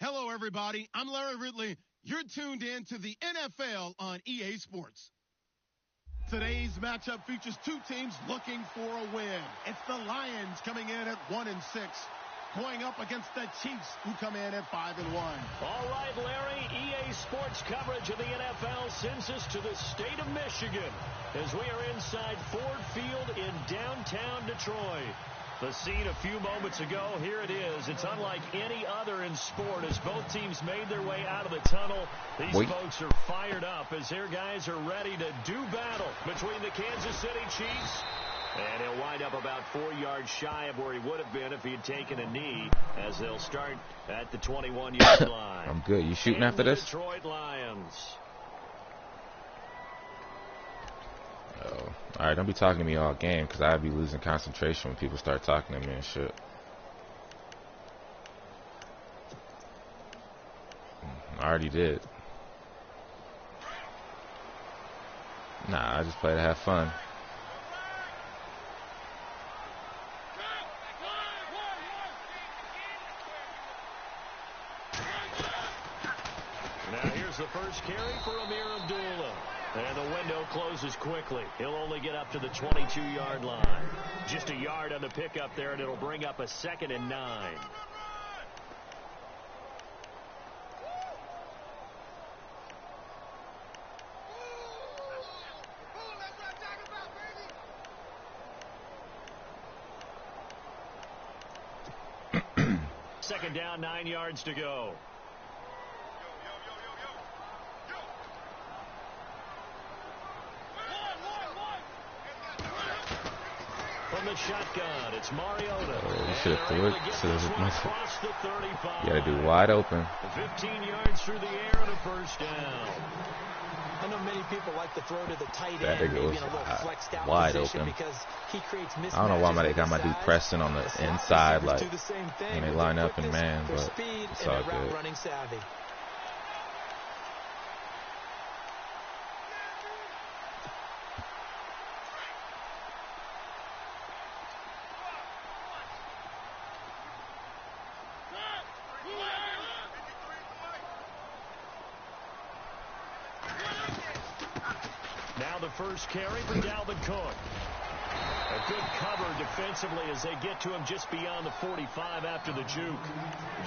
Hello, everybody. I'm Larry Ridley. You're tuned in to the NFL on EA Sports. Today's matchup features two teams looking for a win. It's the Lions coming in at 1-6, going up against the Chiefs, who come in at 5-1. All right, Larry, EA Sports coverage of the NFL sends us to the state of Michigan as we are inside Ford Field in downtown Detroit. The scene a few moments ago, here it is. It's unlike any other in sport as both teams made their way out of the tunnel. These folks are fired up as their guys are ready to do battle between the Kansas City Chiefs. And he'll wind up about 4 yards shy of where he would have been if he had taken a knee, as they'll start at the 21-yard line. I'm good. You shooting after this? Detroit Lions. Oh. All right, don't be talking to me all game, because I'd be losing concentration when people start talking to me and shit. I already did. Nah, I just play to have fun. Now here's the first carry for Amir Abdullah. And the window closes quickly. He'll only get up to the 22-yard line. Just a yard on the pickup there, and it'll bring up a 2nd and 9. Second down, 9 yards to go. From the shotgun, it's Mariota. Oh, you should have threw it. You got to do wide open. 15 yards through the air and a first down. I know many people like to throw to the tight That end, nigga maybe was in a little flexed out wide position open. because he creates mismatches. I don't know why they got my dude Preston on the inside, like, do the same thing, when they with line their up in quickness, man, their but speed, it's and all their route good. running savvy. Now the first carry for Dalvin Cook. A good cover defensively as they get to him just beyond the 45 after the juke.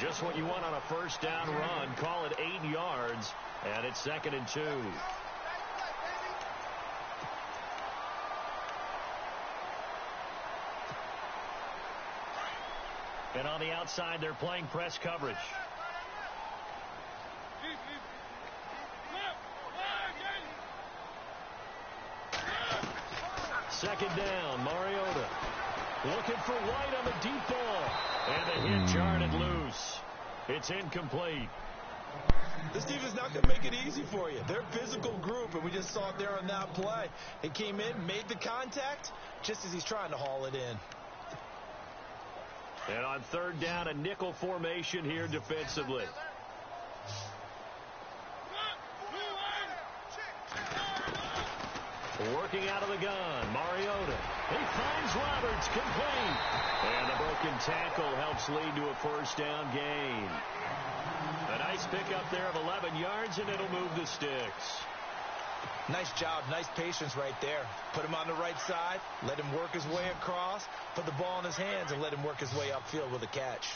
Just what you want on a first down run. Call it 8 yards, and it's 2nd and 2. And on the outside, they're playing press coverage. Second down, Mariota. Looking for White on the deep ball. And the hit jarred loose. It's incomplete. This defense is not going to make it easy for you. They're a physical group, and we just saw it there on that play. It came in, made the contact, just as he's trying to haul it in. And on third down, a nickel formation here defensively. Working out of the gun, Mariota. He finds Roberts, complete. And the broken tackle helps lead to a first down gain. A nice pickup there of 11 yards, and it'll move the sticks. Nice job, nice patience right there. Put him on the right side, let him work his way across, put the ball in his hands, and let him work his way upfield with a catch.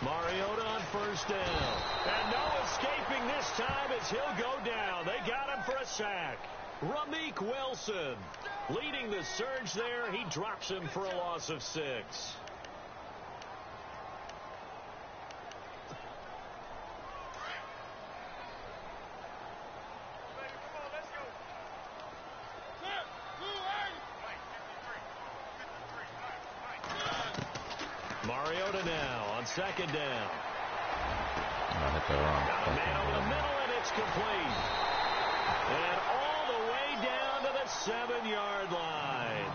Mariota on first down. And no escaping this time as he'll go down. They got him for a sack. Rameek Wilson leading the surge there. He drops him for a loss of 6. Mariota now on second down. I hit that wrong. Got a man over the middle, and it's complete. And all the way down to the 7-yard line.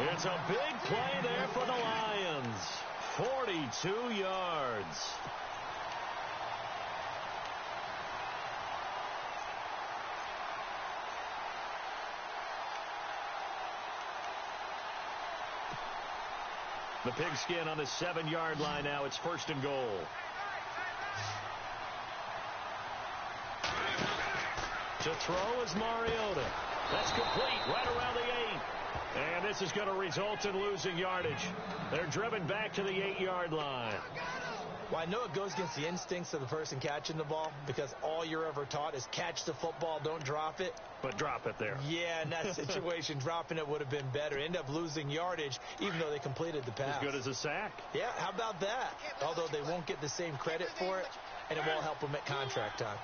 It's a big play there for the Lions. 42 yards. The pigskin on the 7-yard line now. It's 1st and goal. To throw is Mariota. That's complete right around the 8. And this is going to result in losing yardage. They're driven back to the 8-yard line. Well, I know it goes against the instincts of the person catching the ball because all you're ever taught is catch the football, don't drop it. But drop it there. Yeah, in that situation, dropping it would have been better. End up losing yardage, even though they completed the pass. As good as a sack. Yeah, how about that? Although they won't get the same credit for it, and it won't help them at contract time.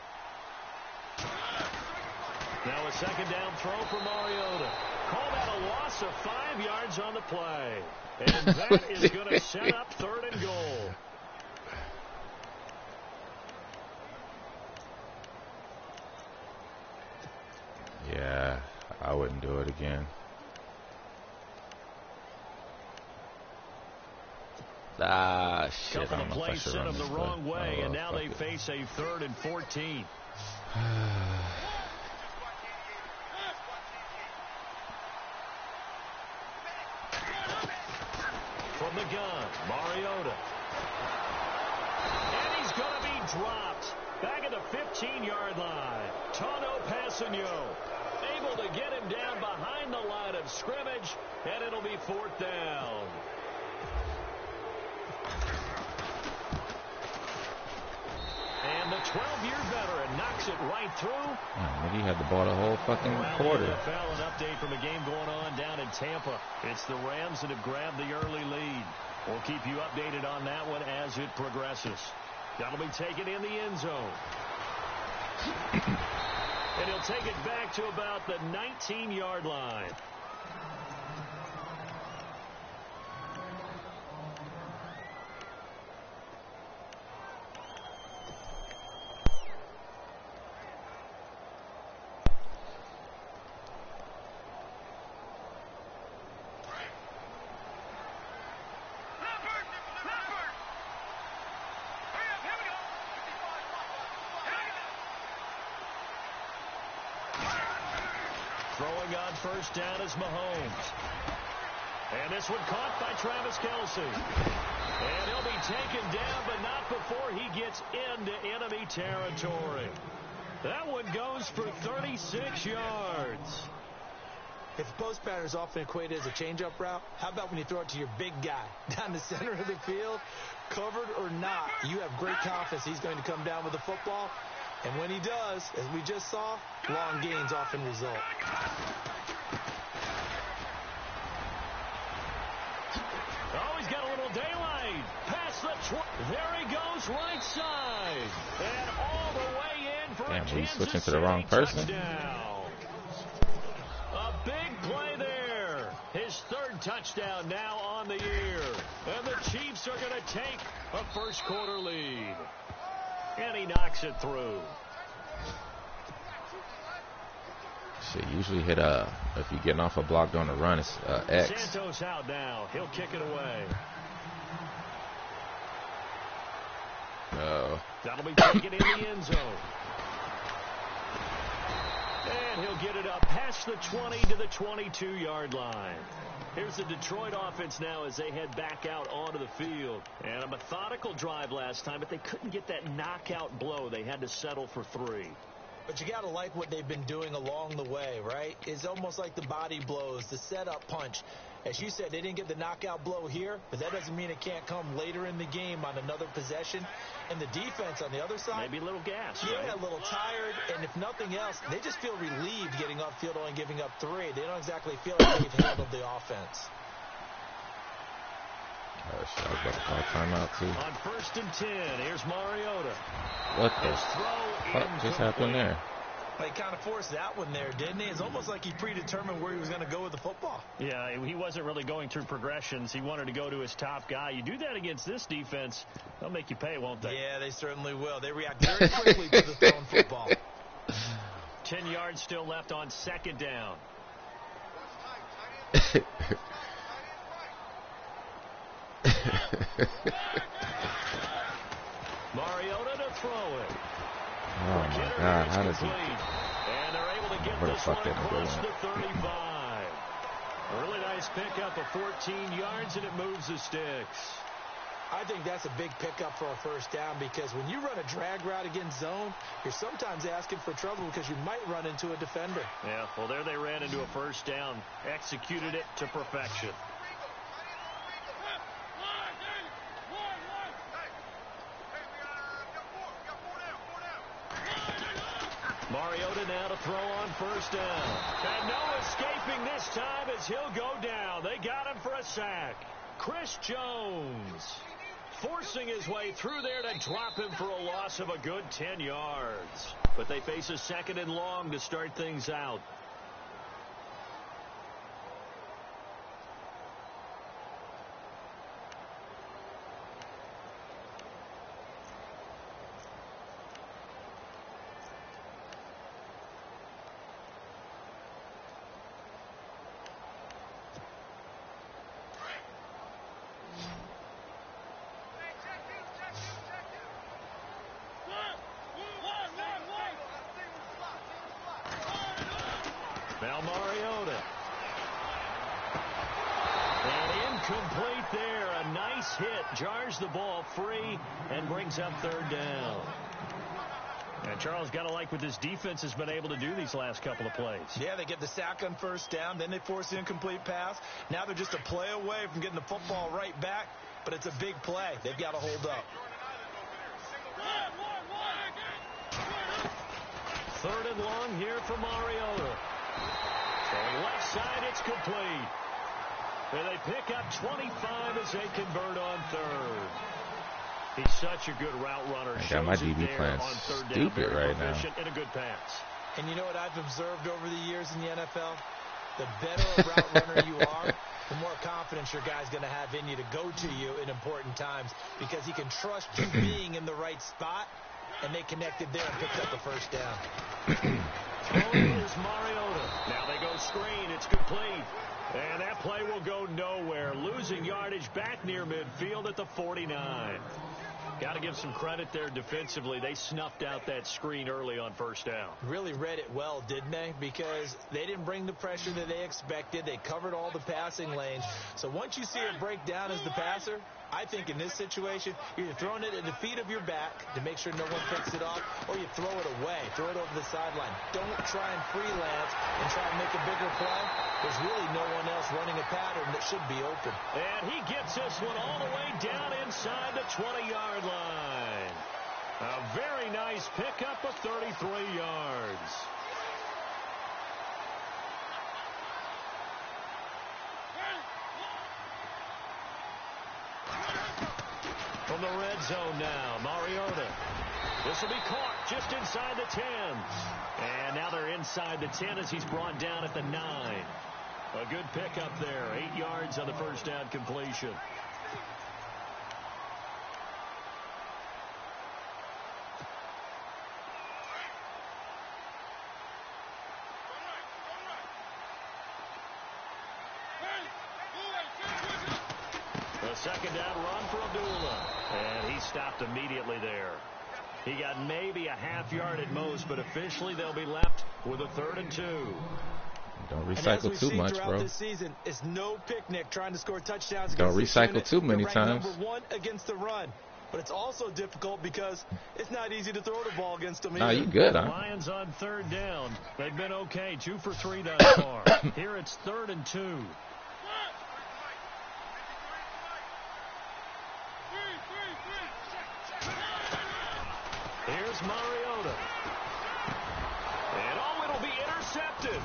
Now a 2nd down throw for Mariota. Call that a loss of 5 yards on the play. And that is going to set up 3rd and goal. Yeah, I wouldn't do it again. Ah, shit. Couple I of don't know if I plays should sent run them this the wrong play. way, Oh, and now fuck they it. face a 3rd and 14. From the gun, Mariota. And he's going to be dropped. Back at the 15-yard line. Tano Passanio able to get him down behind the line of scrimmage, and it'll be 4th down. And the 12-year veteran knocks it right through. Man, he had the ball the whole fucking quarter. NFL, an update from a game going on down in Tampa. It's the Rams that have grabbed the early lead. We'll keep you updated on that one as it progresses. That'll be taken in the end zone. And he'll take it back to about the 19-yard line. Throwing on 1st down is Mahomes. And this one caught by Travis Kelce. And he'll be taken down, but not before he gets into enemy territory. That one goes for 36 yards. If the post pattern is often equated as a change-up route, how about when you throw it to your big guy down the center of the field? Covered or not, you have great confidence he's going to come down with the football. And when he does, as we just saw, long gains often result. Oh, he's got a little daylight. Past the there he goes, right side. And all the way in for a Damn, we Kansas switching to the wrong person. touchdown. A big play there. His 3rd touchdown now on the year. And the Chiefs are going to take a 1st quarter lead. And he knocks it through. Shit, usually hit if you're getting off a block on the run, it's X. Santos out now. He'll kick it away. That'll be taken in the end zone. And he'll get it up past the 20 to the 22-yard line. Here's the Detroit offense now as they head back out onto the field. And a methodical drive last time, but they couldn't get that knockout blow. They had to settle for 3. But you got to like what they've been doing along the way, right? It's almost like the body blows, the setup punch. As you said, they didn't get the knockout blow here, but that doesn't mean it can't come later in the game on another possession. And the defense on the other side, maybe a little gas. Yeah, right? a little tired. And if nothing else, they just feel relieved getting upfield, only giving up 3. They don't exactly feel like they've handled the offense. Oh, shit, I was about to call timeout, too. On 1st and 10, here's Mariota. What the fuck just happened there? He kind of forced that one there, didn't he? It's almost like he predetermined where he was going to go with the football. Yeah, he wasn't really going through progressions. He wanted to go to his top guy. You do that against this defense, they'll make you pay, won't they? Yeah, they certainly will. They react very quickly to the thrown football. 10 yards still left on 2nd down. Mariota to throw it. Oh, my God. How does he... And they're able to get Where the this fuck one did he go across in? the 35. A really nice pickup of 14 yards, and it moves the sticks. I think that's a big pickup for a first down because when you run a drag route against zone, you're sometimes asking for trouble because you might run into a defender. Yeah, well, there they ran into a first down. Executed it to perfection. Mariota now to throw on first down. And no escaping this time as he'll go down. They got him for a sack. Chris Jones forcing his way through there to drop him for a loss of a good 10 yards. But they face a 2nd and long to start things out. Now Mariota. And incomplete there. A nice hit. Jars the ball free and brings up 3rd down. And Charles, got to like what this defense has been able to do these last couple of plays. Yeah, they get the sack on first down. Then they force the incomplete pass. Now they're just a play away from getting the football right back. But it's a big play. They've got to hold up. 3rd and long here for Mariota. Going left side, it's complete. And they pick up 25 as they convert on 3rd. He's such a good route runner. I got my DB playing stupid right now. And a good pass. And you know what I've observed over the years in the NFL? The better a route runner you are, the more confidence your guy's going to have in you to go to you in important times because he can trust you being in the right spot, and they connected there and picked up the first down. Throwing is Mariota. Now they go screen. It's complete. And that play will go nowhere. Losing yardage back near midfield at the 49. Got to give some credit there defensively. They snuffed out that screen early on first down. Really read it well, didn't they? Because they didn't bring the pressure that they expected. They covered all the passing lanes. So once you see it break down as the passer, I think in this situation, you're either throwing it at the feet of your back to make sure no one picks it off, or you throw it away, throw it over the sideline. Don't try and freelance and try and make a bigger play. There's really no one else running a pattern that should be open. And he gets this one all the way down inside the 20-yard line. A very nice pickup of 33 yards. From the red zone now, Mariota. This will be caught just inside the 10. And now they're inside the 10 as he's brought down at the 9. A good pickup there. 8 yards on the first down completion. A 2nd down run for Abdullah. And he stopped immediately there. He got maybe a half yard at most, but officially they'll be left with a 3rd and 2. Don't recycle too much, bro. This season, it's no picnic trying to score touchdowns. Don't recycle too many times. Number 1 against the run. But it's also difficult because it's not easy to throw the ball against them either. Nah, you good, huh? Lions on 3rd down. They've been okay. 2 for 3 thus far. Here it's 3rd and 2. Here's Mariota. And oh, it'll be intercepted.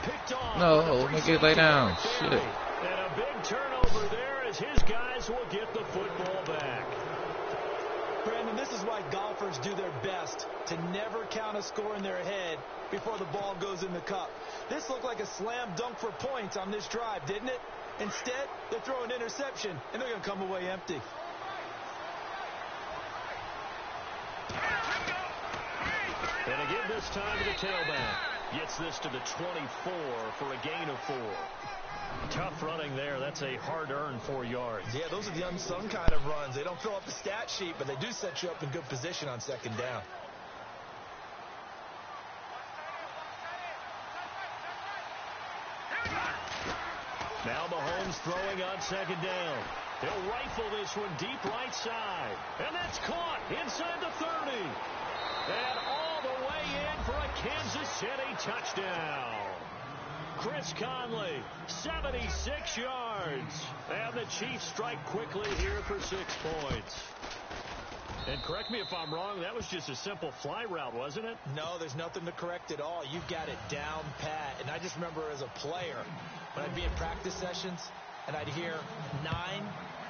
Picked off. No, make it lay down. Shit. And a big turnover there as his guys will get the football back. Brandon, this is why golfers do their best to never count a score in their head before the ball goes in the cup. This looked like a slam dunk for points on this drive, didn't it? Instead, they're throwing interception, and they're going to come away empty. And again this time to the tailback. Gets this to the 24 for a gain of 4. Tough running there. That's a hard-earned 4 yards. Yeah, those are the unsung kind of runs. They don't fill up the stat sheet, but they do set you up in good position on 2nd down. Now Mahomes throwing on second down. He'll rifle this one deep right side. And that's caught inside the 30. And all the way in for a Kansas City touchdown. Chris Conley, 76 yards. And the Chiefs strike quickly here for 6 points. And correct me if I'm wrong, that was just a simple fly route, wasn't it? No, there's nothing to correct at all. You got it down pat. And I just remember as a player, when I'd be in practice sessions, and I'd hear 9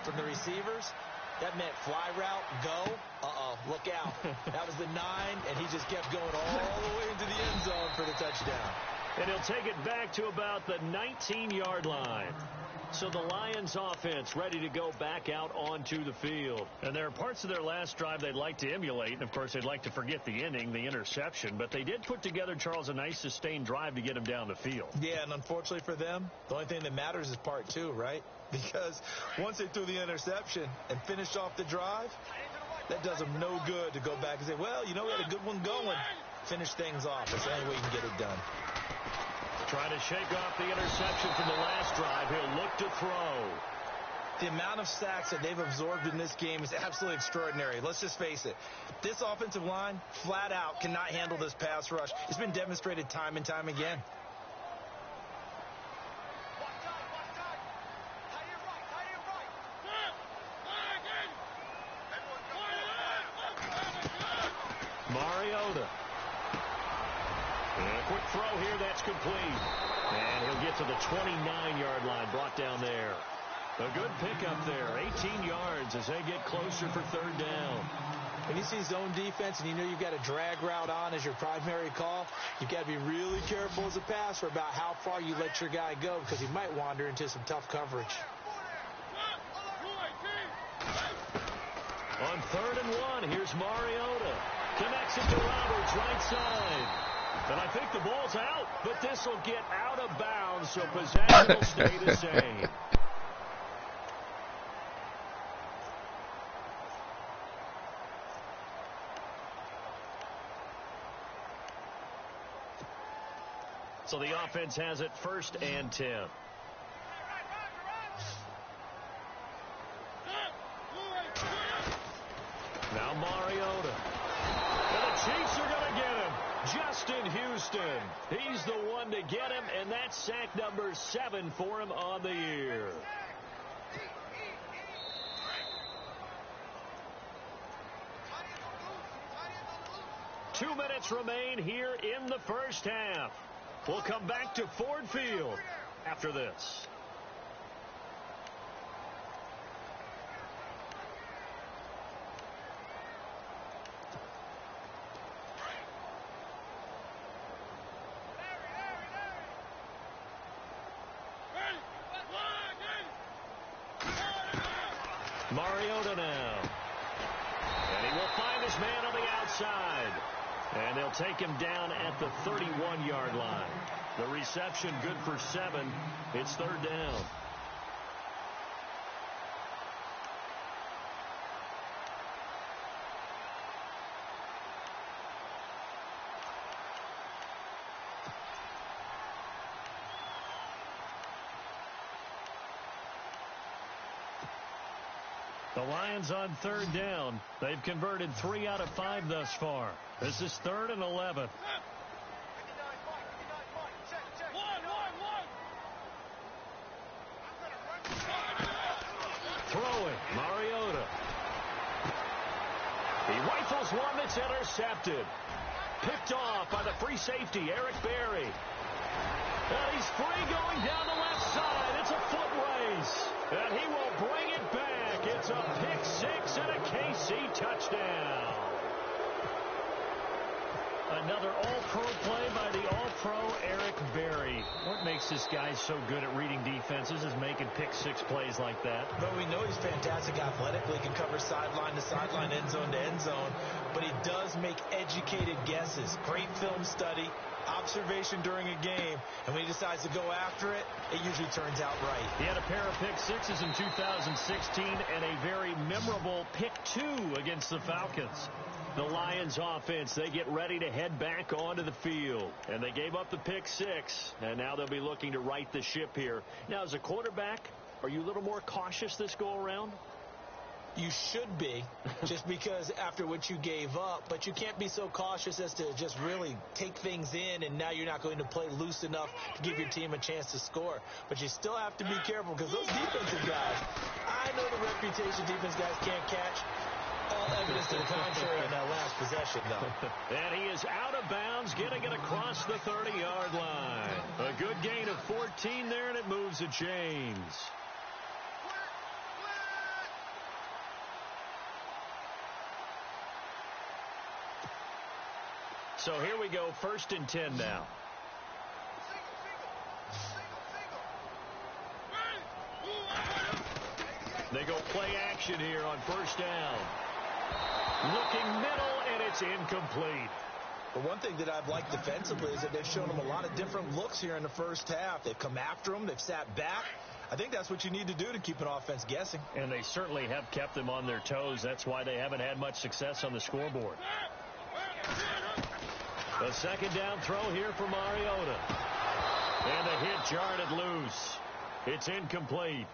from the receivers, that meant fly route, go, look out. That was the 9, and he just kept going all the way into the end zone for the touchdown. And he'll take it back to about the 19-yard line. So the Lions offense ready to go back out onto the field. And there are parts of their last drive they'd like to emulate. And, of course, they'd like to forget the inning, the interception. But they did put together, Charles, a nice sustained drive to get him down the field. Yeah, and unfortunately for them, the only thing that matters is part 2, right? Because once they threw the interception and finished off the drive, that does them no good to go back and say, well, you know, we had a good one going. Finish things off. That's the only way you can get it done. Trying to shake off the interception from the last drive. He'll look to throw. The amount of sacks that they've absorbed in this game is absolutely extraordinary. Let's just face it. This offensive line, flat out, cannot handle this pass rush. It's been demonstrated time and time again. Mariota. And a quick throw here, that's complete. And he'll get to the 29-yard line, brought down there. A good pickup there, 18 yards as they get closer for third down. When you see zone defense and you know you've got a drag route on as your primary call, you've got to be really careful as a passer about how far you let your guy go because he might wander into some tough coverage. On 3rd and 1, here's Mariota. Connects it to Roberts, right side. And I think the ball's out, but this will get out of bounds, so possession will stay the same. So the offense has it 1st and 10. Now Mariota. And the Chiefs are going to get him. Justin Houston. He's the one to get him, and that's sack number 7 for him on the year. Two minutes remain here in the first half. We'll come back to Ford Field after this. Mariota now. And he will find his man on the outside. And they'll take him down at the 31-yard line. The reception good for 7. It's 3rd down. The Lions on 3rd down. They've converted 3 out of 5 thus far. This is 3rd and 11. Throwing, Mariota. He rifles one that's intercepted. Picked off by the free safety, Eric Berry. And he's free going down the left side. It's a foot race. And he will bring it back. It's a pick 6 and a KC touchdown. Another all-pro play by the all-pro Eric Berry. What makes this guy so good at reading defenses is making pick 6 plays like that. But we know he's fantastic athletically. He can cover sideline to sideline, end zone to end zone. But he does make educated guesses. Great film study. Observation during a game, and when he decides to go after it, it usually turns out right. He had a pair of pick sixes in 2016 and a very memorable pick 2 against the Falcons. The Lions offense, they get ready to head back onto the field. And they gave up the pick 6, and now they'll be looking to right the ship here. Now, as a quarterback, are you a little more cautious this go-around? You should be, just because after what you gave up, but you can't be so cautious as to just really take things in, and now you're not going to play loose enough to give your team a chance to score. But you still have to be careful, because those defensive guys, I know the reputation defense guys can't catch. All evidence to the contrary on that last possession, though. And he is out of bounds, getting it across the 30-yard line. A good gain of 14 there, and it moves the chains. So here we go, 1st and 10 now. They go play action here on 1st down. Looking middle, and it's incomplete. But one thing that I've liked defensively is that they've shown them a lot of different looks here in the first half. They've come after them. They've sat back. I think that's what you need to do to keep an offense guessing. And they certainly have kept them on their toes. That's why they haven't had much success on the scoreboard. A 2nd down throw here for Mariota. And the hit jarred it loose. It's incomplete.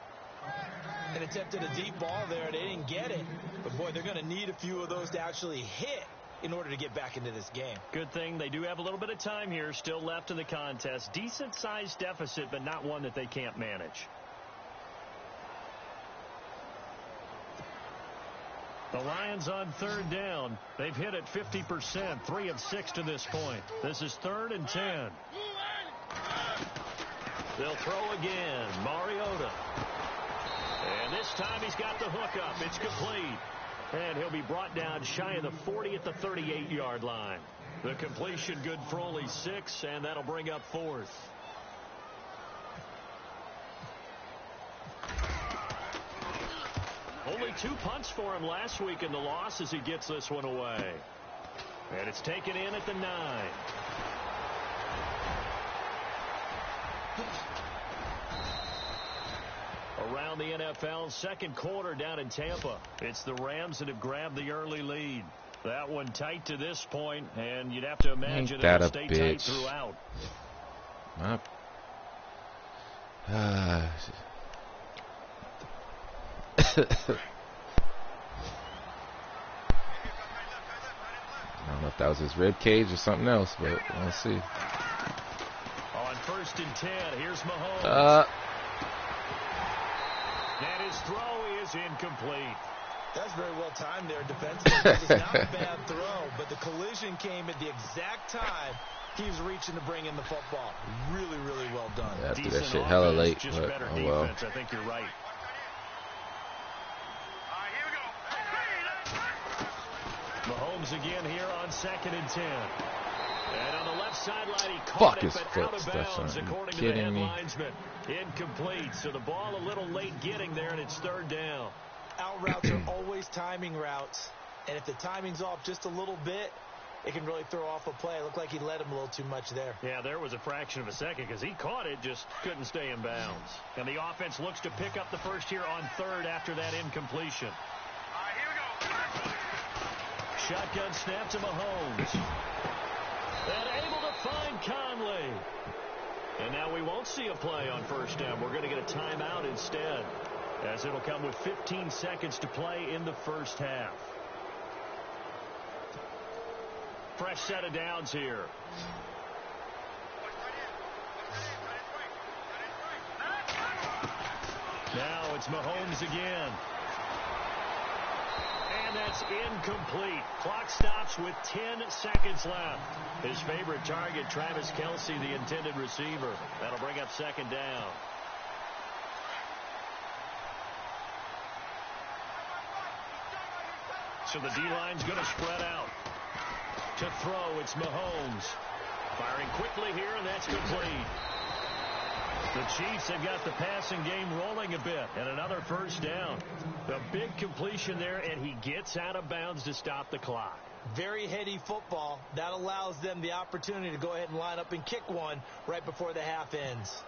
And attempted a deep ball there. They didn't get it. But, boy, they're going to need a few of those to actually hit in order to get back into this game. Good thing they do have a little bit of time here still left in the contest. Decent-sized deficit, but not one that they can't manage. The Lions on 3rd down. They've hit it 50%, 3 of 6 to this point. This is 3rd and 10. They'll throw again. Mariota. And this time he's got the hook up. It's complete. And he'll be brought down shy of the 40 at the 38-yard line. The completion good for only 6, and that'll bring up 4th. Only 2 punts for him last week in the loss as he gets this one away. And it's taken in at the 9. Around the NFL, 2nd quarter down in Tampa. It's the Rams that have grabbed the early lead. That one tight to this point, and you'd have to imagine it'll stay tight throughout. I don't know if that was his rib cage or something else, but we'll see. On 1st and 10, here's Mahomes. And his throw is incomplete. That's very well timed there defensively. It's not a bad throw, but the collision came at the exact time he was reaching to bring in the football. Really, really well done. Yeah, after that shit hella late, just but better oh defense. well. I think you're right. Mahomes again here on 2nd and 10. And on the left sideline, he caught it, but out of bounds, according to the head linesman. Incomplete, so the ball a little late getting there, and it's 3rd down. Out routes are always timing routes, and if the timing's off just a little bit, it can really throw off a play. It looked like he led him a little too much there. Yeah, there was a fraction of a second because he caught it, just couldn't stay in bounds. And the offense looks to pick up the first here on 3rd after that incompletion. Shotgun snap to Mahomes. And able to find Conley. And now we won't see a play on 1st down. We're going to get a timeout instead, as it'll come with 15 seconds to play in the first half. Fresh set of downs here. Now it's Mahomes again. And that's incomplete. Clock stops with 10 seconds left. His favorite target, Travis Kelce, the intended receiver. That'll bring up 2nd down. So the D-line's going to spread out. To throw, it's Mahomes. Firing quickly here, and that's complete. The Chiefs have got the passing game rolling a bit, and another first down. A big completion there, and he gets out of bounds to stop the clock. Very heady football. That allows them the opportunity to go ahead and line up and kick one right before the half ends.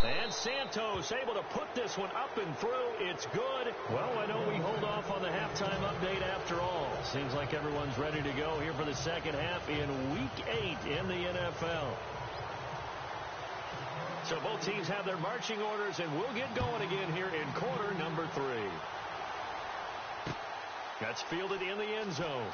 And Santos able to put this one up and through. It's good. Well, I know we hold off on the halftime update after all. Seems like everyone's ready to go here for the second half in Week 8 in the NFL. So both teams have their marching orders, and we'll get going again here in quarter number 3. That's fielded in the end zone.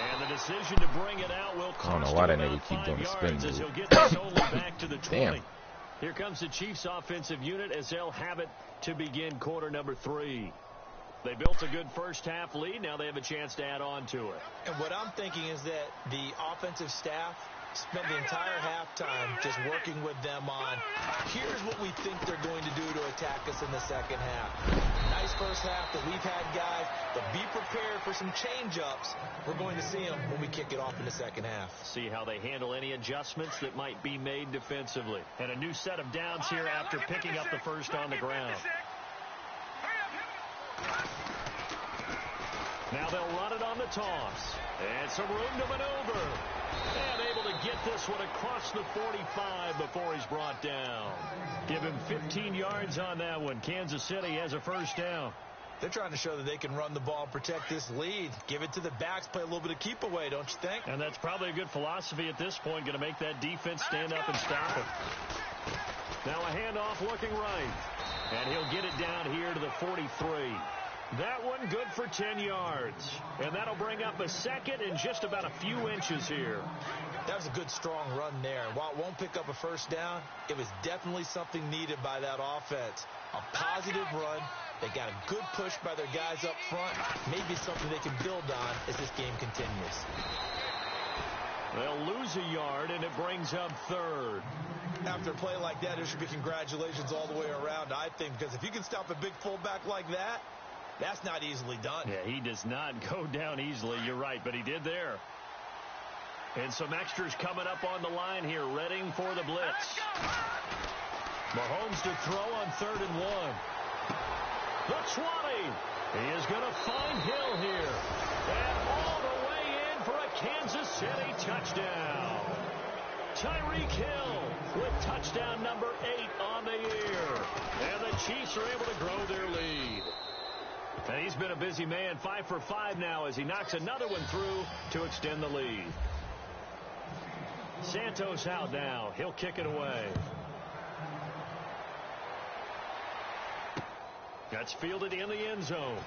And the decision to bring it out will cost I don't know why that him nigga about keep 5 doing the yards spin as he'll move. get this only back to the 20. Damn. Here comes the Chiefs offensive unit as they'll have it to begin quarter number 3. They built a good first half lead. Now they have a chance to add on to it. And what I'm thinking is that the offensive staff spent the entire halftime just working with them on, here's what we think they're going to do to attack us in the second half. Nice first half that we've had, guys, but be prepared for some change-ups. We're going to see them when we kick it off in the second half. See how they handle any adjustments that might be made defensively. And a new set of downs here after picking up the first on the ground. Now they'll run it on the toss. And some room to maneuver. And able to get this one across the 45 before he's brought down. Give him 15 yards on that one. Kansas City has a first down. They're trying to show that they can run the ball and protect this lead. Give it to the backs, play a little bit of keep away, don't you think? And that's probably a good philosophy at this point. Going to make that defense stand up and stop him. Now a handoff looking right. And he'll get it down here to the 43. That one good for 10 yards. And that'll bring up a second and just about a few inches here. That was a good, strong run there. While it won't pick up a first down, it was definitely something needed by that offense. A positive run. They got a good push by their guys up front. Maybe something they can build on as this game continues. They'll lose a yard, and it brings up third. After a play like that, there should be congratulations all the way around, I think, because if you can stop a big fullback like that, that's not easily done. Yeah, he does not go down easily. You're right, but he did there. And some extras coming up on the line here, readying for the blitz. Mahomes to throw on 3rd and 1. The 20. He is going to find Hill here. And all the way in for a Kansas City touchdown. Tyreek Hill with touchdown number 8 on the year. And the Chiefs are able to grow their lead. And he's been a busy man, 5 for 5 now as he knocks another one through to extend the lead. Santos out now. He'll kick it away. That's fielded in the end zone.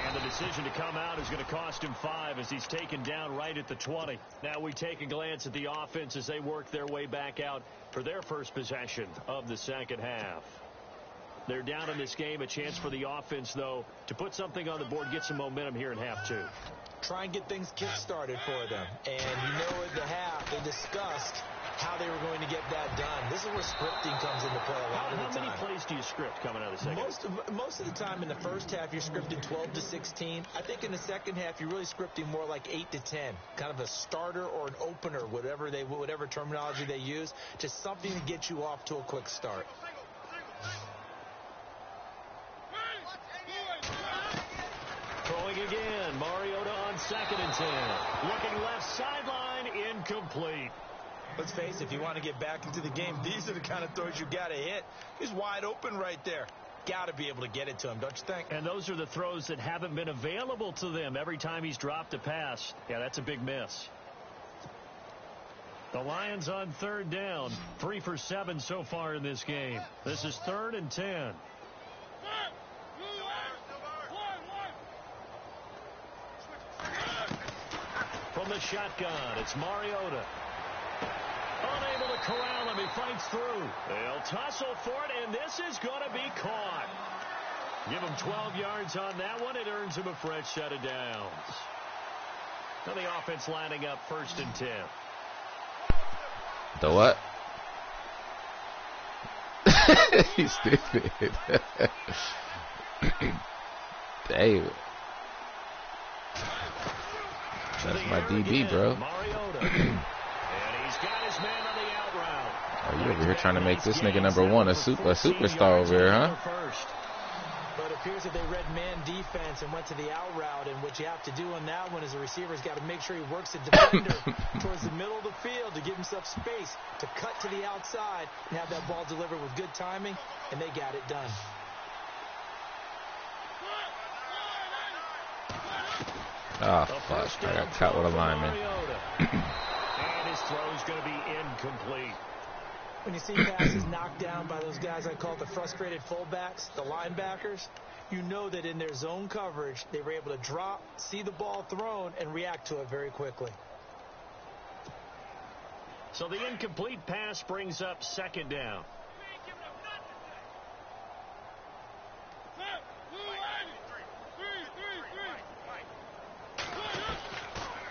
And the decision to come out is going to cost him 5 as he's taken down right at the 20. Now we take a glance at the offense as they work their way back out for their first possession of the second half. They're down in this game. A chance for the offense, though, to put something on the board, get some momentum here in half 2. Try and get things kick-started for them. And you know at the half, they discussed how they were going to get that done. This is where scripting comes into play a lot of the time. How many plays do you script coming out of the second? Most of the time in the first half, you're scripting 12 to 16. I think in the second half, you're really scripting more like 8 to 10. Kind of a starter or an opener, whatever terminology they use. Just something to get you off to a quick start. Throwing again. Mariota on 2nd and 10. Looking left sideline. Incomplete. Let's face it, if you want to get back into the game, these are the kind of throws you got to hit. He's wide open right there. Got to be able to get it to him, don't you think? And those are the throws that haven't been available to them every time he's dropped a pass. Yeah, that's a big miss. The Lions on 3rd down. 3 for 7 so far in this game. This is 3rd and 10. From the shotgun, it's Mariota. Unable to corral him. He fights through. They'll tussle for it, and this is going to be caught. Give him 12 yards on that one. It earns him a fresh set of downs. Now the offense lining up 1st and 10. The what? He's stupid. Dave. That's my DB, bro. Mariota. And he's got his man on the out route. Oh, you over here trying to make this nigga number one a superstar over here, huh? But it appears that they read man defense and went to the out route, and what you have to do on that one is the receiver's got to make sure he works the defender towards the middle of the field to give himself space to cut to the outside and have that ball delivered with good timing, and they got it done. Oh, fuck. I got caught with a lineman. And his throw is going to be incomplete. When you see passes knocked down by those guys I call the frustrated fullbacks, the linebackers, you know that in their zone coverage, they were able to drop, see the ball thrown, and react to it very quickly. So the incomplete pass brings up second down.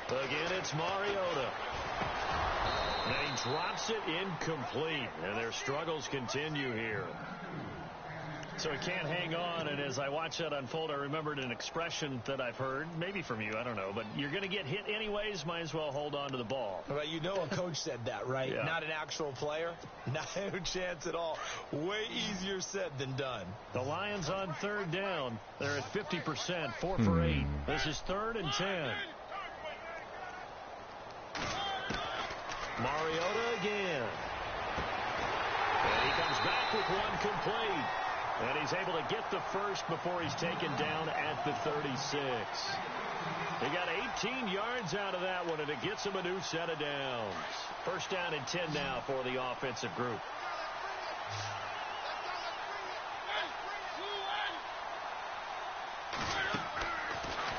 Again, it's Mariota. And he drops it incomplete, and their struggles continue here. So he can't hang on, and as I watch that unfold, I remembered an expression that I've heard, maybe from you, I don't know, but you're going to get hit anyways, might as well hold on to the ball. Well, you know a coach said that, right? Yeah. Not an actual player. No chance at all. Way easier said than done. The Lions on third down. They're at 50%, 4 for 8. This is 3rd and 10. Mariota again. And he comes back with one complete. And he's able to get the first before he's taken down at the 36. He got 18 yards out of that one, and it gets him a new set of downs. 1st down and 10 now for the offensive group.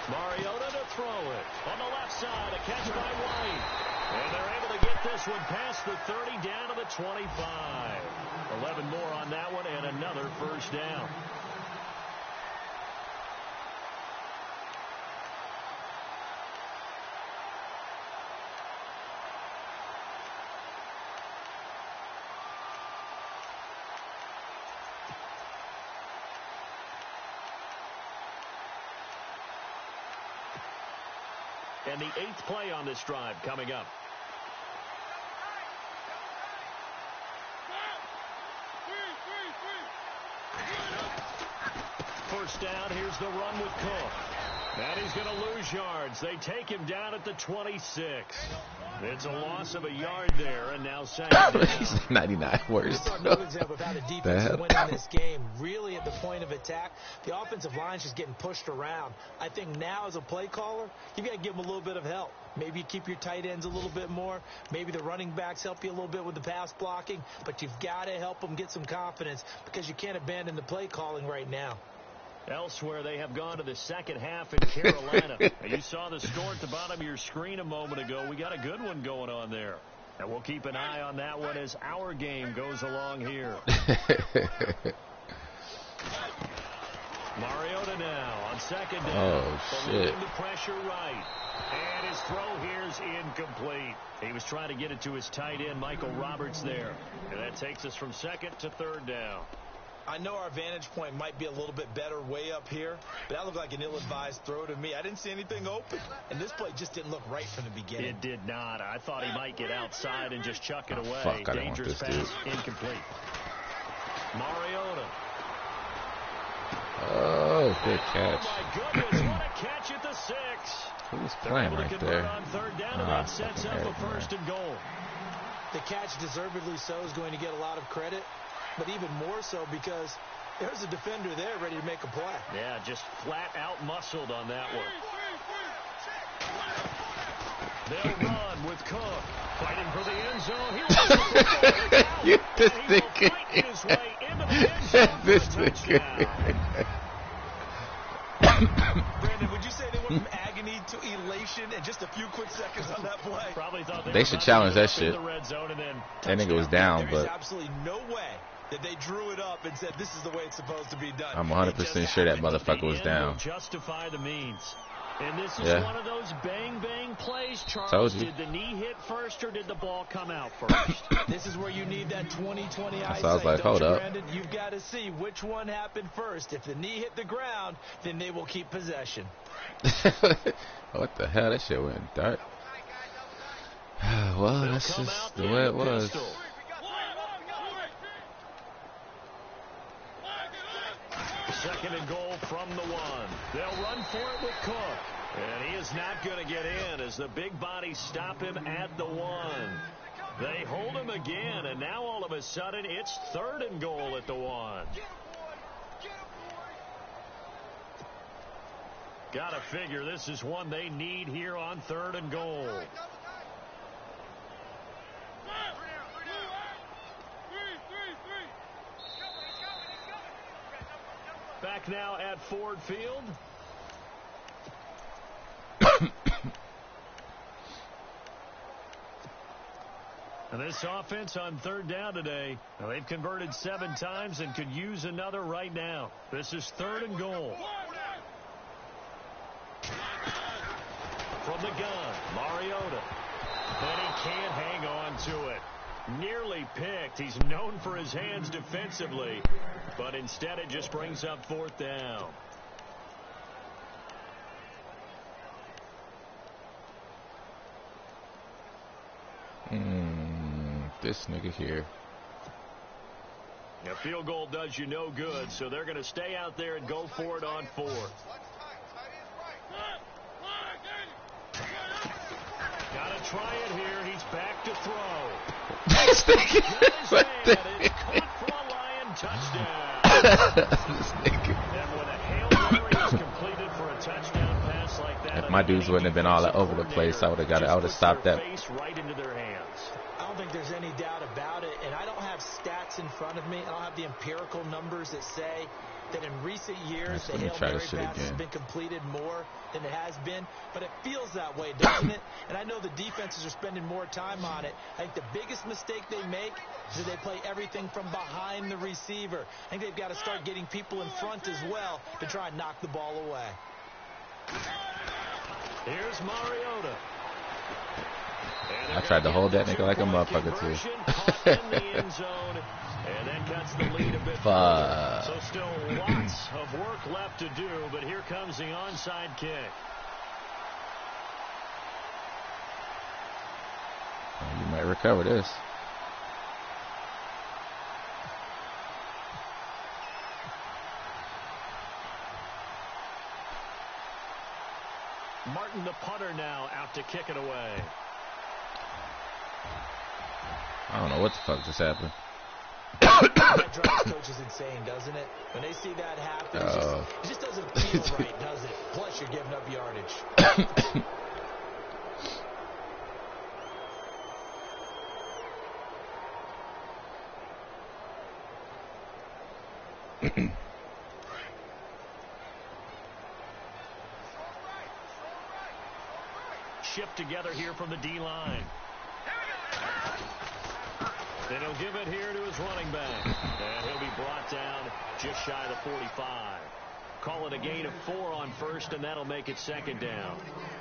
Mariota to throw it. On the left side, a catch by White. And they're able to get this one past the 30 down to the 25. 11 more on that one and another 1st down. And the 8th play on this drive coming up. First down, here's the run with Cook. And he's going to lose yards. They take him down at the 26. It's a loss of a yard there, and now second down. He's 99 worse. This is another example of how the defense is winning this game. Really at the point of attack, the offensive line's just getting pushed around. I think now as a play caller, you've got to give them a little bit of help. Maybe you keep your tight ends a little bit more. Maybe the running backs help you a little bit with the pass blocking. But you've got to help them get some confidence because you can't abandon the play calling right now. Elsewhere, they have gone to the second half in Carolina. You saw the score at the bottom of your screen a moment ago. We got a good one going on there. And we'll keep an eye on that one as our game goes along here. Mariota now on second down. Oh, shit. The pressure right. And his throw here is incomplete. He was trying to get it to his tight end, Michael Roberts, there. And that takes us from 2nd to 3rd down. I know our vantage point might be a little bit better way up here, but that looked like an ill-advised throw to me. I didn't see anything open, and this play just didn't look right from the beginning. It did not. I thought he might get outside and just chuck it away. Fuck, I don't want Dangerous this pass, dude. incomplete. Mariota. Oh, good catch. Oh, my goodness, what a catch at the 6. Who's They're playing able to right convert there? on 3rd down, and Ah, that sets up fucking a hell, 1st and goal. The catch, deservedly so, is going to get a lot of credit, but even more so because there's a defender there ready to make a play. Yeah, just flat out muscled on that one. They'll run with Cook. Fighting for the end zone. He runs You this he will fight his way into the end zone for a This touchdown. Brandon, would you say they went from agony to elation in just a few quick seconds on that play? Probably thought They were should about to challenge get that up in shit. the red zone and then That nigga was down, There's but absolutely no way that they drew it up and said this is the way it's supposed to be done. I'm It 100% just sure that happened. motherfucker was the end will down. justify the means. And this is one of those bang-bang plays, Charles. Told you. Did the knee hit first or did the ball come out first? This is where you need that 20/20 eyesight. So I was like, hold up. Brandon? You've got to see which one happened first. If the knee hit the ground, then they will keep possession. What the hell? That shit went dark. Well, that's just the way it was. Second and goal from the 1. They'll run for it with Cook. And he is not going to get in as the big bodies stop him at the 1. They hold him again, and now all of a sudden it's 3rd and goal at the 1. Gotta figure this is one they need here on 3rd and goal. Back now at Ford Field. And this offense on 3rd down today, well, they've converted 7 times and could use another right now. This is 3rd and goal. From the gun, Mariota. And he can't hang on to it. Nearly picked. He's known for his hands defensively, but instead it just brings up 4th down. This nigga here. A field goal does you no good, so they're going to stay out there and go for it on 4th. Gotta try it here. He's back to throw. This nigga. What the caught for a Lion touchdown. This nigga. And when a Hail Mary is completed for a touchdown pass like that, if my dudes wouldn't have been all over the place, I would have stopped that. Right into their hands. I don't think there's any doubt about it, and I don't have stats in front of me. I don't have the empirical numbers that say that in recent years the Hail Mary pass has been completed more than it has been, but it feels that way, doesn't it? And I know the defenses are spending more time on it. I think the biggest mistake they make is that they play everything from behind the receiver. I think they've got to start getting people in front as well to try and knock the ball away. Here's Mariota. I tried to hold that nigga like a motherfucker too. And that cuts the lead a bit. So still lots of work left to do, but here comes the onside kick. You might recover this. Martin, the punter, now out to kick it away. I don't know what the fuck just happened. That drives coaches insane, doesn't it? When they see that happen, it just doesn't feel right, does it? Plus, you're giving up yardage. Shipped together here from the D-line. Then he'll give it here to his running back. And he'll be brought down just shy of the 45. Call it a gain of 4 on 1st, and that'll make it 2nd down.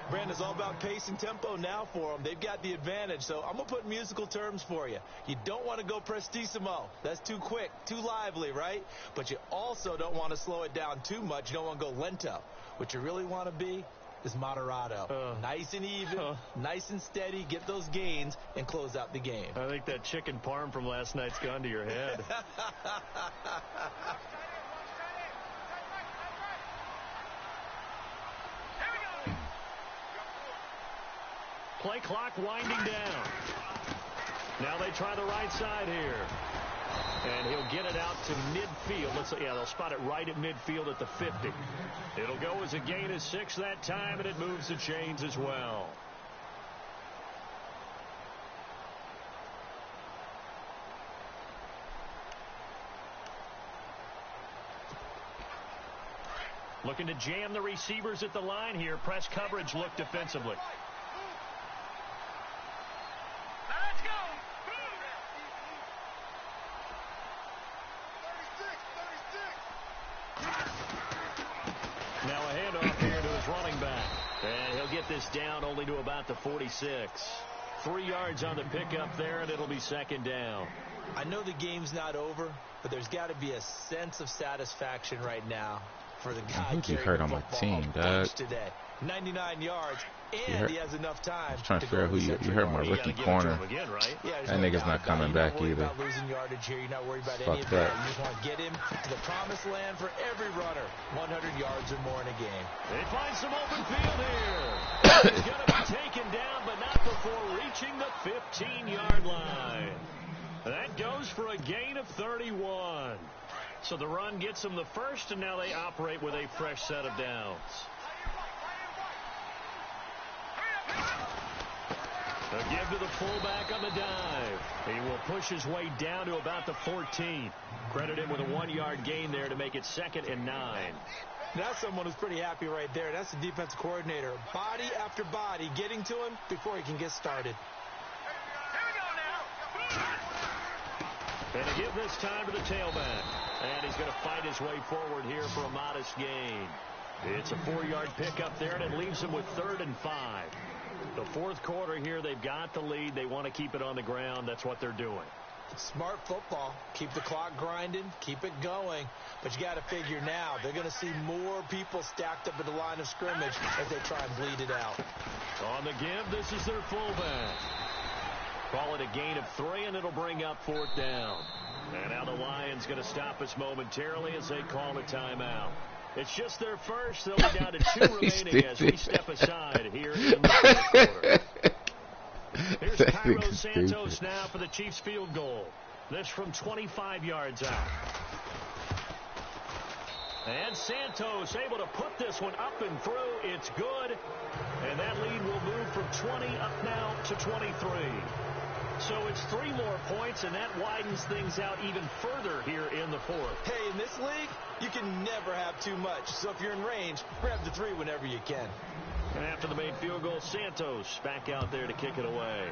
Brandon, it's all about pace and tempo now for them. They've got the advantage, so I'm going to put musical terms for you. You don't want to go prestissimo. That's too quick, too lively, right? But you also don't want to slow it down too much. You don't want to go lento. What you really want to be is moderato. Nice and even, nice and steady, get those gains, and close out the game. I think that chicken parm from last night's gone to your head. Play clock winding down. Now they try the right side here. And he'll get it out to midfield. They'll spot it right at midfield at the 50. It'll go as a gain of 6 that time, and it moves the chains as well. Looking to jam the receivers at the line here. Press coverage look defensively. Now a handoff here to his running back. down only to about the 46. 3 yards on the pickup there, and it'll be second down. I know the game's not over, but there's got to be a sense of satisfaction right now for the guy You hurt on my team, dog. Today. 99 yards, and he has enough time. I was trying to figure out who you hurt my rookie corner. Again, right? That nigga's not coming back either. You're not losing yardage here. You're not worried about any of that. You just want to get him to the promised land for every runner. 100 yards or more in a game. They find some open field here. He's going to be taken down, but not before reaching the 15-yard line. That goes for a gain of 31. So the run gets them the first, and now they operate with a fresh set of downs. A give to the fullback on the dive. He will push his way down to about the 14. Credit him with a 1-yard gain there to make it 2nd and 9. That's someone who's pretty happy right there. That's the defensive coordinator. Body after body getting to him before he can get started. And a give this time to the tailback. And he's going to fight his way forward here for a modest gain. It's a 4-yard pickup there, and it leaves them with 3rd and 5. The fourth quarter here, they've got the lead. They want to keep it on the ground. That's what they're doing. Smart football. Keep the clock grinding. Keep it going. But you got to figure now they're going to see more people stacked up at the line of scrimmage as they try and bleed it out. On the give, this is their fullback. Call it a gain of 3, and it'll bring up 4th down. And now the Lions going to stop us momentarily as they call a timeout. It's just their first. They'll be down to 2 remaining as we step aside here in the fourth quarter. Here's Cairo Santos now for the Chiefs field goal. This from 25 yards out. And Santos able to put this one up and through. It's good. And that lead will move from 20 up now to 23. So it's 3 more points, and that widens things out even further here in the fourth. Hey, in this league, you can never have too much. So if you're in range, grab the 3 whenever you can. And after the made field goal, Santos back out there to kick it away.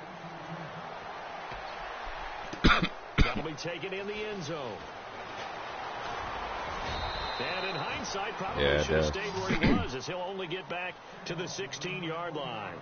That'll be taken in the end zone. And in hindsight, probably should have stayed where he was, as he'll only get back to the 16-yard line.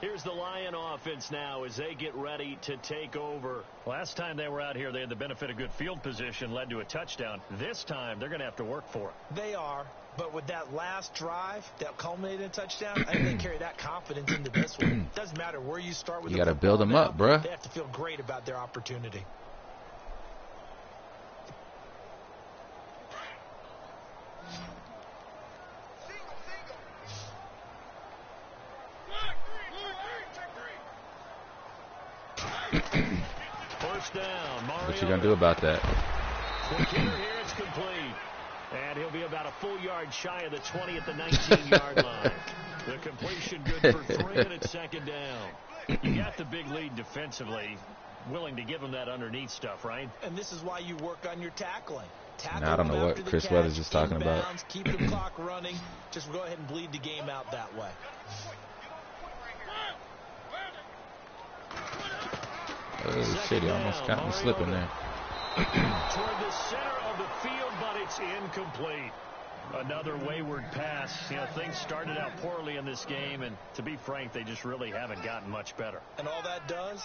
Here's the Lion offense now as they get ready to take over. Last time they were out here, they had the benefit of good field position, led to a touchdown. This time, they're going to have to work for it. They are, but with that last drive that culminated in a touchdown, I think they carry that confidence into this one. It doesn't matter where you start with. You got to build them up, bro. They have to feel great about their opportunity. First down, Mario. What you gonna do about that? The kicker here, it's complete. And he'll be about a full yard shy of the 20 at the 19-yard line. The completion good for 3, and it's 2nd down. You got the big lead defensively. Willing to give him that underneath stuff, right? And this is why you work on your tackling. I don't know what Chris Weathers is talking about. Keep the clock running. Just go ahead and bleed the game out that way. Oh, shit, he almost got me slipping there. Toward the center of the field, but it's incomplete. Another wayward pass. You know, things started out poorly in this game, and to be frank, they just really haven't gotten much better. And all that does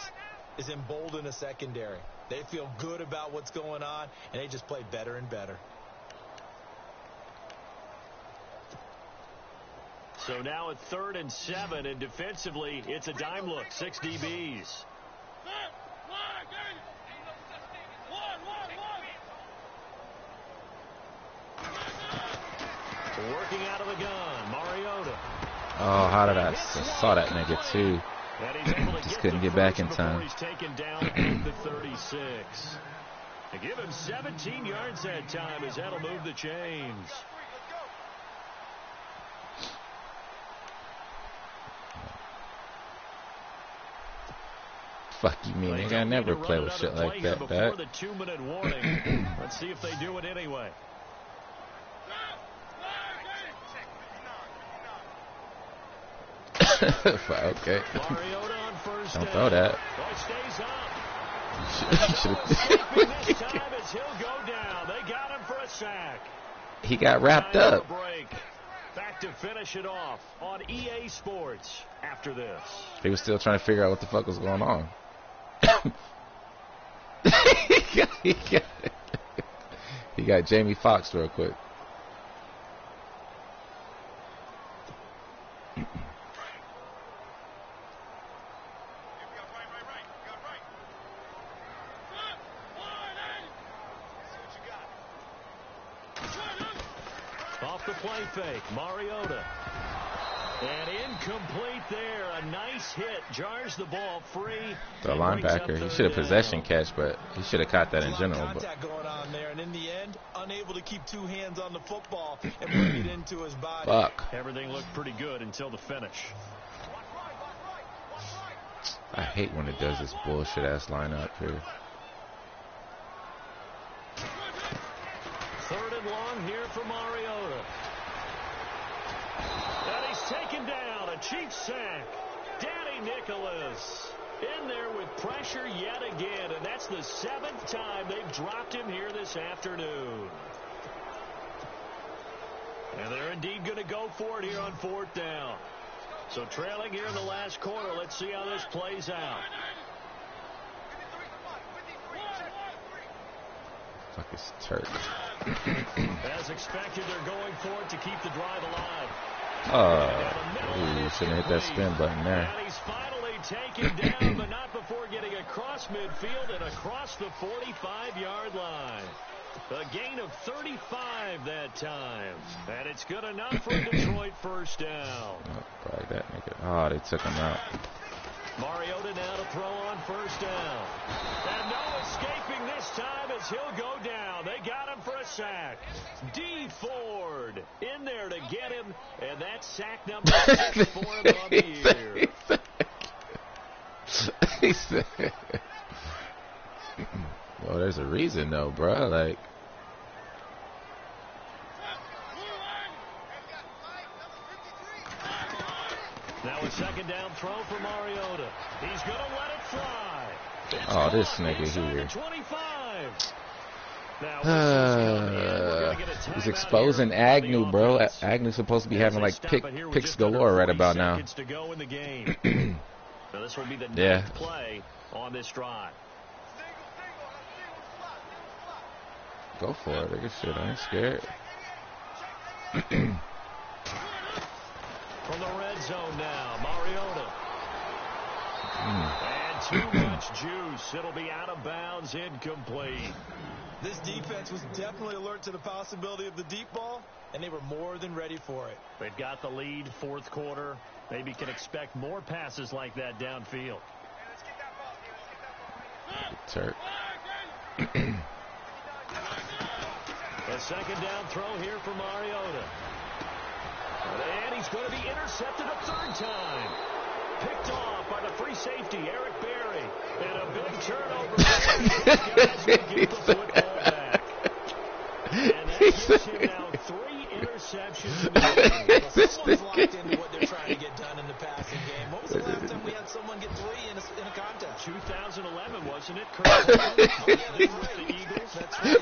is embolden a secondary. They feel good about what's going on, and they just play better and better. So now at 3rd and 7, and defensively, it's a dime look. 6 DBs. Working out of the gun, Mariota. Oh, how did I saw that nigga too? Just couldn't get back in time. He's taken down at the 36. They give him 17 yards that time as that'll move the chains. Fuck you mean? Nigga, I never play with shit like that, before the 2-minute warning. Let's see if they do it anyway. Okay. Mariota on first Don't throw that. Stays He up. This time as he'll go down. They got him for a sack. He got wrapped up. Back to finish it off on EA Sports after this. He was still trying to figure out what the fuck was going on. He got Jamie Foxx real quick. Off the play fake, Mariota. And incomplete there. A nice hit. Jars the ball free. The linebacker, he should have possession catch, but he should have caught that in general. Contact going on there, and in the end, unable to keep two hands on the football and bring it into his body. Fuck. Everything looked pretty good until the finish. I hate when it does this bullshit ass lineup here. 3rd and long here for Mariota. And he's taken down. A Chiefs sack. Danny Nicholas in there with pressure yet again. And that's the 7th time they've dropped him here this afternoon. And they're indeed going to go for it here on 4th down. So trailing here in the last quarter. Let's see how this plays out. Fuck this Turk. As expected, they're going for it to keep the drive alive. Oh, shouldn't hit that spin button there. And he's finally taken down, but not before getting across midfield and across the 45-yard line. A gain of 35 that time. And it's good enough for a Detroit first down. Oh, probably that nigga. Oh, they took him out. Mariota now to throw on 1st down. And no escaping this time as he'll go down. They got him for a sack. D. Ford in there to get him. And that's sack number 6 for him on the year. He said, well, there's a reason though, bro. Like, now a 2nd down throw for Mariota. He's going to let it fly. oh, this nigga here. 25. Now, he's exposing Agnew, bro. Agnew's supposed to be having like picks galore right about now. To go in the game. So this will be the 9th play on this drive. Go for it. Nigga shit, I ain't scared. From the red zone now, Mariota. And too much juice. It'll be out of bounds, incomplete. This defense was definitely alert to the possibility of the deep ball, and they were more than ready for it. They've got the lead, 4th quarter. Maybe can expect more passes like that downfield. Turk. A 2nd down throw here for Mariota. And he's going to be intercepted a 3rd time. Picked off by the free safety, Eric Berry. And a big turnover. Guys will get the football back. And that gives him now 3 interceptions in the game. Someone's locked into what they're trying to get done in the passing game. What was the last time we had someone get 3 in a contest? 2011, wasn't it? Kurt with the Eagles. That's right.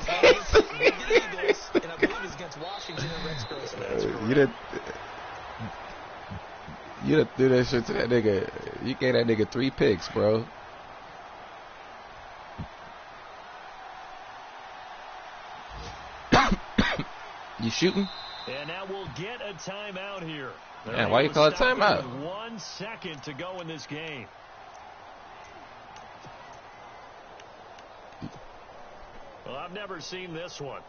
With the Eagles, and I believe it's against Washington and Rex Grossman. You didn't do that shit to that nigga. You gave that nigga 3 picks, bro. You shooting? And now we'll get a timeout here. Yeah, why you call it timeout? 1 second to go in this game. Well, I've never seen this one.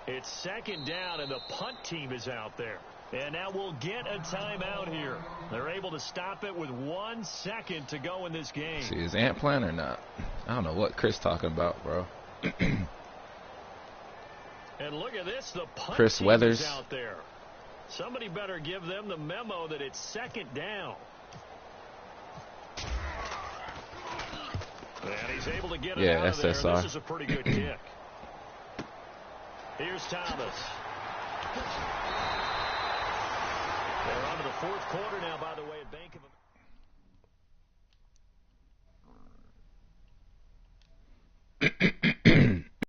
It's 2nd down, and the punt team is out there. And now we'll get a timeout here. They're able to stop it with 1 second to go in this game. See, is Ant playing or not? I don't know what Chris talking about, bro. And look at this, the punt Chris team Weathers is out there. Somebody better give them the memo that it's 2nd down. And he's able to get it out of there. SSR. This is a pretty good kick. Here's Thomas. They're on to the 4th quarter now, by the way, at Bank of America.